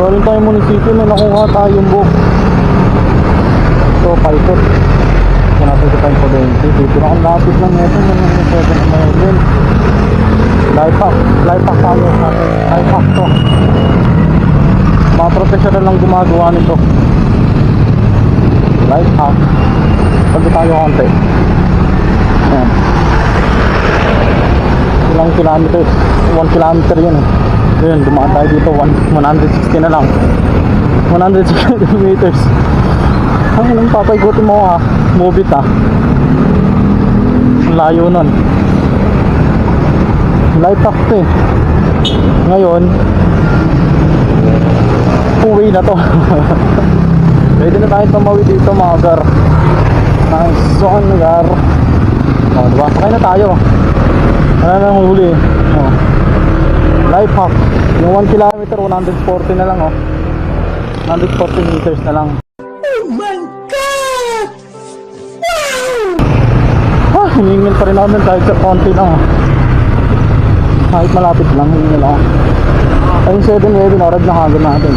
galing tayo munisipyo, may nakuha tayong book. So, paikot. Kaya natin sa time po 20. Dito na akong lapit lang ito. Yung 7-Eleven. Life hack tayo sa atin. Life hack to. Mga professional lang gumagawa nito. Life hack. Pagod tayo konti. Ayan. Ilang kilometers? 1 kilometer yun. Ayun, dumaan tayo dito. 160 na lang. 160 meters. Ay, nang papaikutin mo ha. Move it ha. Layo nun. Light up to eh. Ngayon, uwi na to. Pwede na tayo tumawid dito mga gar. Nice one gar. O diba? Sakay na tayo. Ano nang huli? O. Life hack. Yung 1 kilometer 140 na lang oh. 140 meters na lang. Oh my God! Ah, hiningin pa rin namin kahit sa konti lang oh. Kahit malapit lang, hiningin lang. Ayun 7-11, orad na kagad natin.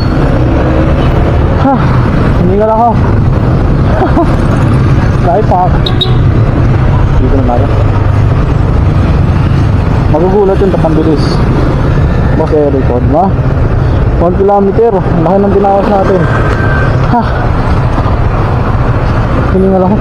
Ha, hiningin lang ako. Life hack. Dito na tayo. Magugulat yung tapandilis. Boss Eric, diba? 1 kilometer, laki ng binawas natin. Ha, hiningin lang ako.